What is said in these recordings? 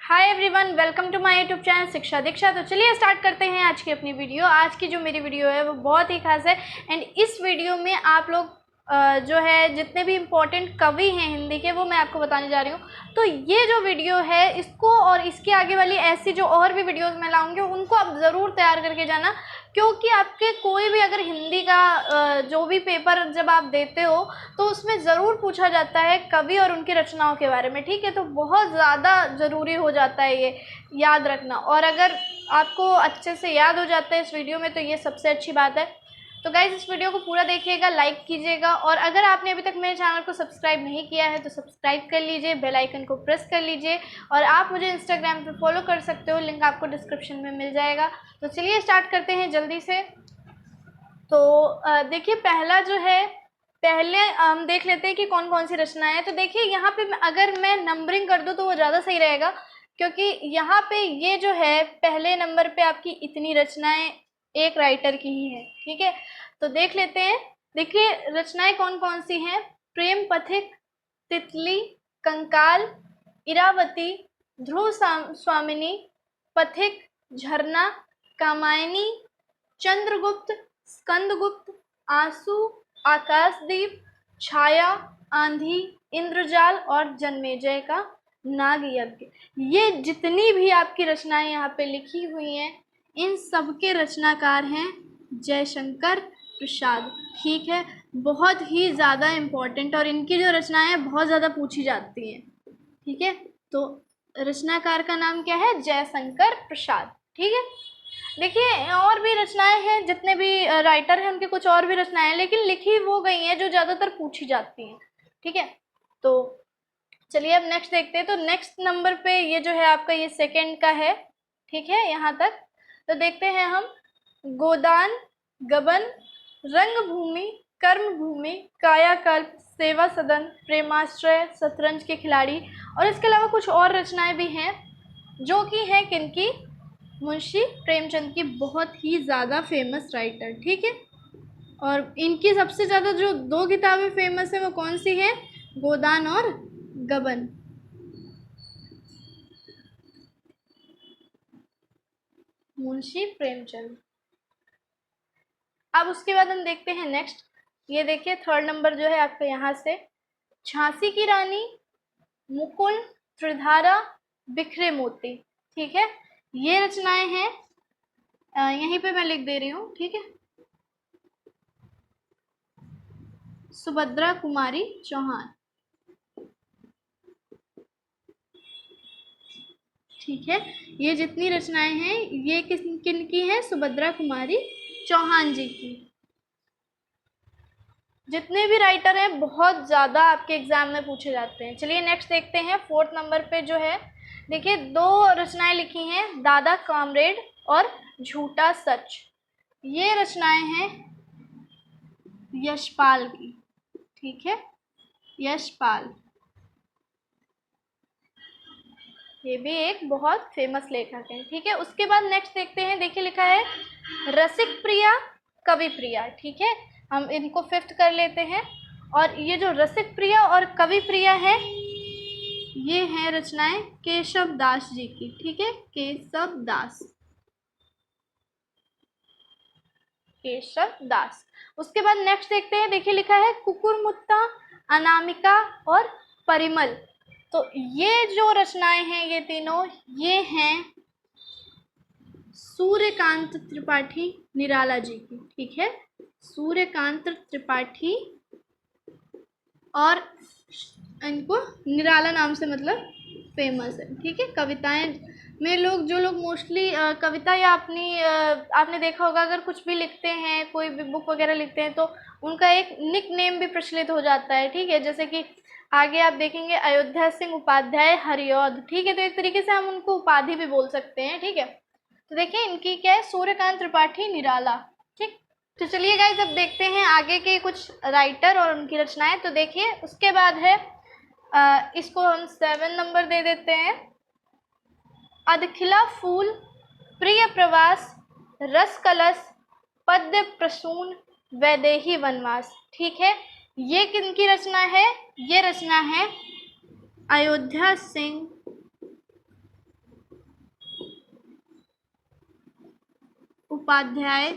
Hi everyone, welcome to my YouTube channel Shiksha Diksha. तो चलिए start करते हैं आज की अपनी वीडियो। आज की जो मेरी वीडियो है वो बहुत ही खास है एंड इस वीडियो में आप लोग जो है जितने भी इम्पोर्टेंट कवि हैं हिंदी के वो मैं आपको बताने जा रही हूँ। तो ये जो वीडियो है इसको और इसके आगे वाली ऐसी जो और भी वीडियोस मैं लाऊंगी उनको आप ज़रूर तैयार करके जाना, क्योंकि आपके कोई भी अगर हिंदी का जो भी पेपर जब आप देते हो तो उसमें ज़रूर पूछा जाता है कवि और उनकी रचनाओं के बारे में। ठीक है, तो बहुत ज़्यादा ज़रूरी हो जाता है ये याद रखना, और अगर आपको अच्छे से याद हो जाता है इस वीडियो में तो ये सबसे अच्छी बात है। तो गाइज़ इस वीडियो को पूरा देखिएगा, लाइक कीजिएगा, और अगर आपने अभी तक मेरे चैनल को सब्सक्राइब नहीं किया है तो सब्सक्राइब कर लीजिए, बेल आइकन को प्रेस कर लीजिए, और आप मुझे इंस्टाग्राम पे फॉलो कर सकते हो, लिंक आपको डिस्क्रिप्शन में मिल जाएगा। तो चलिए स्टार्ट करते हैं जल्दी से। तो देखिए पहला जो है, पहले हम देख लेते हैं कि कौन कौन सी रचनाएं हैं। तो देखिए यहाँ पे अगर मैं नंबरिंग कर दूँ तो वो ज़्यादा सही रहेगा, क्योंकि यहाँ पे ये जो है पहले नंबर पे आपकी इतनी रचनाएं एक राइटर की ही है। ठीक है, तो देख लेते हैं। देखिए रचनाएं कौन कौन सी हैं। प्रेम पथिक, तितली, कंकाल, इरावती, ध्रुव स्वामिनी, पथिक, झरना, कामायनी, चंद्रगुप्त, स्कंदगुप्त, आंसू, आकाशदीप, छाया, आंधी, इंद्रजाल और जन्मेजय का नाग यज्ञ। ये जितनी भी आपकी रचनाएं यहाँ पे लिखी हुई हैं इन सब के रचनाकार हैं जयशंकर प्रसाद। ठीक है, बहुत ही ज़्यादा इम्पोर्टेंट, और इनकी जो रचनाएं हैं बहुत ज़्यादा पूछी जाती हैं। ठीक है, तो रचनाकार का नाम क्या है? जयशंकर प्रसाद। ठीक है, देखिए और भी रचनाएं हैं, जितने भी राइटर हैं उनकी कुछ और भी रचनाएं हैं, लेकिन लिखी वो गई हैं जो ज़्यादातर पूछी जाती हैं। ठीक है, तो चलिए अब नेक्स्ट देखते हैं। तो नेक्स्ट नंबर पे ये जो है आपका ये सेकंड का है। ठीक है, यहाँ तक तो देखते हैं हम। गोदान, गबन, रंगभूमि, कर्मभूमि, कायाकल्प, सेवा सदन, प्रेमाश्रय, शतरंज के खिलाड़ी, और इसके अलावा कुछ और रचनाएं भी हैं जो कि हैं किनकी? मुंशी प्रेमचंद की, बहुत ही ज़्यादा फेमस राइटर। ठीक है, और इनकी सबसे ज़्यादा जो दो किताबें फेमस है वो कौन सी हैं? गोदान और गबन। मुंशी प्रेमचंद। अब उसके बाद हम देखते हैं नेक्स्ट। ये देखिए थर्ड नंबर जो है आपका यहाँ से, झांसी की रानी, मुकुल, त्रिधारा, बिखरे मोती। ठीक है, ये रचनाएं हैं, यहीं पे मैं लिख दे रही हूँ। ठीक है, सुभद्रा कुमारी चौहान। ठीक है, ये जितनी रचनाएं हैं ये किन की हैं? सुभद्रा कुमारी चौहान जी की। जितने भी राइटर हैं बहुत ज़्यादा आपके एग्जाम में पूछे जाते हैं। चलिए नेक्स्ट देखते हैं। फोर्थ नंबर पे जो है देखिए दो रचनाएं लिखी हैं, दादा कामरेड और झूठा सच। ये रचनाएं हैं यशपाल की। ठीक है, यशपाल, ये भी एक बहुत फेमस लेखक है। ठीक है, उसके बाद नेक्स्ट देखते हैं। देखिए लिखा है रसिक प्रिया, कवि प्रिया। ठीक है, हम इनको फिफ्थ कर लेते हैं। और ये जो रसिक प्रिया और कवि प्रिया है ये हैं रचनाएं केशव दास जी की। ठीक है, केशव दास, केशव दास। उसके बाद नेक्स्ट देखते हैं। देखिए लिखा है कुकुरमुत्ता, अनामिका और परिमल। तो ये जो रचनाएं हैं ये तीनों ये हैं सूर्यकांत त्रिपाठी निराला जी की। ठीक है, सूर्यकांत त्रिपाठी, और इनको निराला नाम से मतलब फेमस है। ठीक है, कविताएं में लोग जो लोग मोस्टली कविता या अपनी आपने देखा होगा अगर कुछ भी लिखते हैं, कोई भी बुक वगैरह लिखते हैं तो उनका एक निक नेम भी प्रचलित हो जाता है। ठीक है, जैसे कि आगे आप देखेंगे अयोध्या सिंह उपाध्याय हरिऔध। ठीक है, तो एक तरीके से हम उनको उपाधि भी बोल सकते हैं। ठीक है, तो देखिए इनकी क्या है? सूर्यकांत त्रिपाठी निराला। ठीक, तो चलिए गाइज अब देखते हैं आगे के कुछ राइटर और उनकी रचनाएं। तो देखिए उसके बाद है इसको हम 7 नंबर दे देते हैं। अधखिला फूल, प्रिय प्रवास, रस कलश, पद्य प्रसून, वैदेही वनवास। ठीक है, ये किनकी रचना है? ये रचना है अयोध्या सिंह उपाध्याय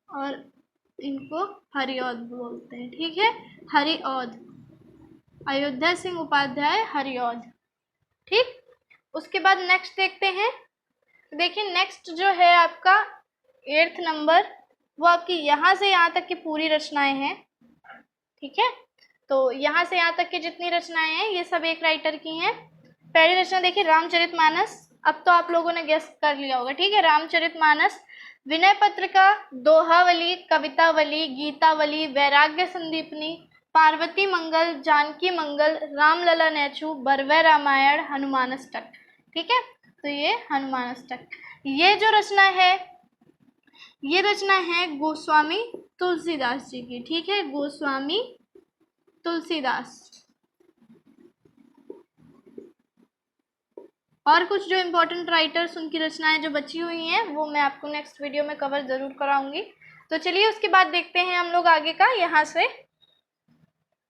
और इनको हरिऔध बोलते हैं, ठीक है, हरिऔध, अयोध्या सिंह उपाध्याय हरिऔध, ठीक। उसके बाद नेक्स्ट देखते हैं। देखिए नेक्स्ट जो है आपका 8th नंबर, वो आपकी यहाँ से यहाँ तक की पूरी रचनाएं हैं, ठीक है। तो यहाँ से यहाँ तक की जितनी रचनाएं हैं ये सब एक राइटर की हैं। पहली रचना देखिए रामचरितमानस, अब तो आप लोगों ने गेस कर लिया होगा, ठीक है। रामचरितमानस विनय पत्र का दोहावली, कवितावली, गीतावली, वैराग्य संदीपनी, पार्वती मंगल, जानकी मंगल, रामलला नेचू, बरवै रामायण, हनुमानष्टक, ठीक है। तो ये हनुमानष्टक, ये जो रचना है ये रचना है गोस्वामी तुलसीदास जी की, ठीक है, गोस्वामी तुलसीदास। और कुछ जो इम्पोर्टेंट राइटर्स उनकी रचनाएं जो बची हुई हैं वो मैं आपको नेक्स्ट वीडियो में कवर ज़रूर कराऊंगी। तो चलिए उसके बाद देखते हैं हम लोग आगे का। यहाँ से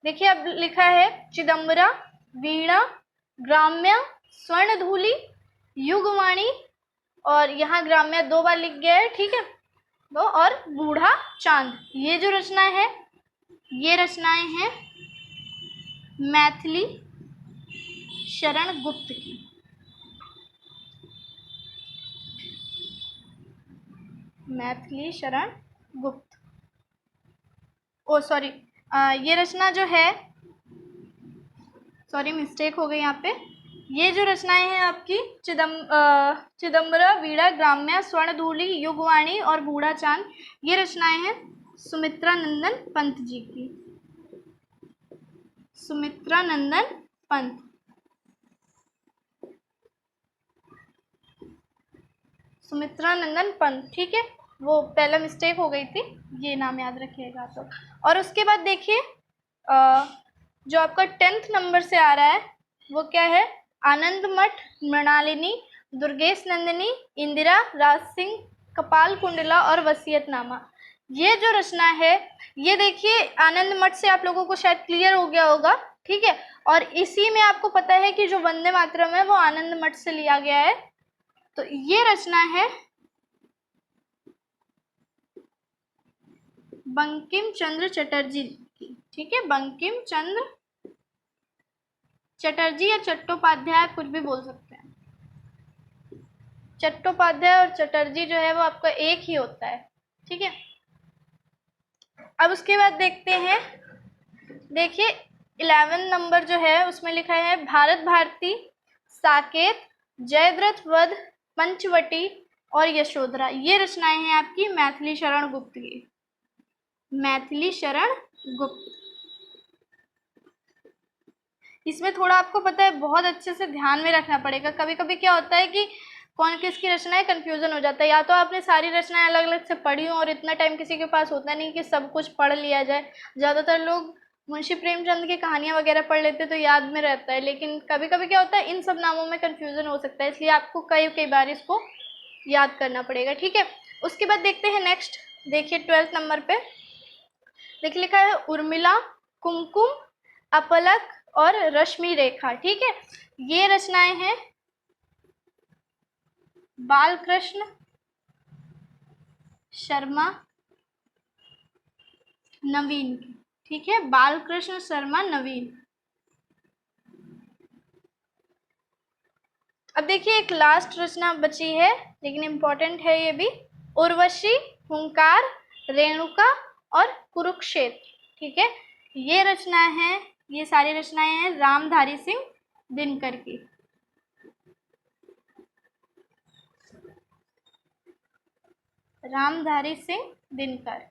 देखिए अब लिखा है चिदम्बरा, वीणा, ग्राम्य, स्वर्णधूली, युगवाणी, और यहाँ ग्राम्य 2 बार लिख गया है, ठीक है, दो, और बूढ़ा चांद। ये जो रचना है ये रचनाएं हैं मैथिली शरण गुप्त की, मैथिली शरण गुप्त, ओ सॉरी, ये रचना जो है, सॉरी मिस्टेक हो गई यहाँ पे, ये जो रचनाएं हैं आपकी चिदम्बरा, वीणा, ग्राम्य, स्वर्णधूली, युगवाणी और बूढ़ा चांद, ये रचनाएं हैं सुमित्रा नंदन पंत जी की, सुमित्रा नंदन पंत, सुमित्रा नंदन पंत, ठीक है, वो पहला मिस्टेक हो गई थी, ये नाम याद रखिएगा। तो और उसके बाद देखिए जो आपका 10th नंबर से आ रहा है वो क्या है, आनंद मठ, मृणालिनी, दुर्गेश नंदिनी, इंदिरा, राज सिंह, कपाल कुंडला और वसीयतनामा। ये जो रचना है ये देखिए आनंद मठ से आप लोगों को शायद क्लियर हो गया होगा, ठीक है, और इसी में आपको पता है कि जो वंदे मातरम है वो आनंद मठ से लिया गया है। तो ये रचना है बंकिम चंद्र चटर्जी की, ठीक है, बंकिम चंद्र चटर्जी या चट्टोपाध्याय, कुछ भी बोल सकते हैं। चट्टोपाध्याय और चटर्जी जो है वो आपका एक ही होता है, ठीक है। अब उसके बाद देखते हैं, देखिए 11 नंबर जो है उसमें लिखा है भारत भारती, साकेत, जयद्रथ वध, पंचवटी और यशोधरा। ये रचनाएं हैं आपकी मैथिली शरण गुप्त की, मैथिली शरण गुप्त। इसमें थोड़ा आपको पता है बहुत अच्छे से ध्यान में रखना पड़ेगा, कभी कभी क्या होता है कि कौन किसकी रचना है कन्फ्यूजन हो जाता है, या तो आपने सारी रचनाएं अलग अलग से पढ़ी हो और इतना टाइम किसी के पास होता नहीं कि सब कुछ पढ़ लिया जाए। ज़्यादातर लोग मुंशी प्रेमचंद की कहानियां वगैरह पढ़ लेते तो याद में रहता है, लेकिन कभी कभी क्या होता है इन सब नामों में कन्फ्यूजन हो सकता है, इसलिए आपको कई बार इसको याद करना पड़ेगा, ठीक है। उसके बाद देखते हैं नेक्स्ट, देखिए 12th नंबर पे देखिए लिखा है उर्मिला, कुमकुम, अपलक और रश्मि रेखा, ठीक है। ये रचनाएं हैं बालकृष्ण शर्मा नवीन की, ठीक है, बालकृष्ण शर्मा नवीन। अब देखिए एक लास्ट रचना बची है लेकिन इम्पोर्टेंट है ये भी, उर्वशी, हुंकार, रेणुका और कुरुक्षेत्र, ठीक है। ये रचनाएं हैं, ये सारी रचनाएं हैं रामधारी सिंह दिनकर की, रामधारी सिंह दिनकर।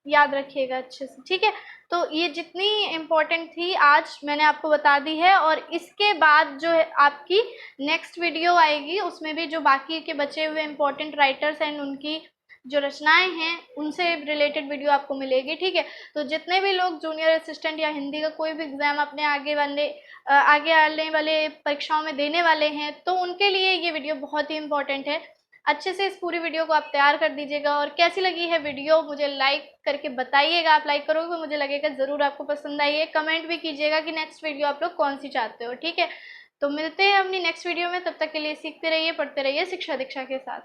याद रखिएगा अच्छे से, ठीक है। तो ये जितनी इम्पोर्टेंट थी आज मैंने आपको बता दी है, और इसके बाद जो है आपकी नेक्स्ट वीडियो आएगी उसमें भी जो बाकी के बचे हुए इम्पोर्टेंट राइटर्स एंड उनकी जो रचनाएं हैं उनसे रिलेटेड वीडियो आपको मिलेगी, ठीक है। तो जितने भी लोग जूनियर असिस्टेंट या हिंदी का कोई भी एग्जाम अपने आगे आने वाले परीक्षाओं में देने वाले हैं तो उनके लिए ये वीडियो बहुत ही इम्पोर्टेंट है। अच्छे से इस पूरी वीडियो को आप तैयार कर दीजिएगा। और कैसी लगी है वीडियो मुझे लाइक करके बताइएगा। आप लाइक करोगे तो मुझे लगेगा ज़रूर आपको पसंद आई है। कमेंट भी कीजिएगा कि नेक्स्ट वीडियो आप लोग कौन सी चाहते हो, ठीक है। तो मिलते हैं अपनी नेक्स्ट वीडियो में, तब तक के लिए सीखते रहिए, पढ़ते रहिए शिक्षा दीक्षा के साथ।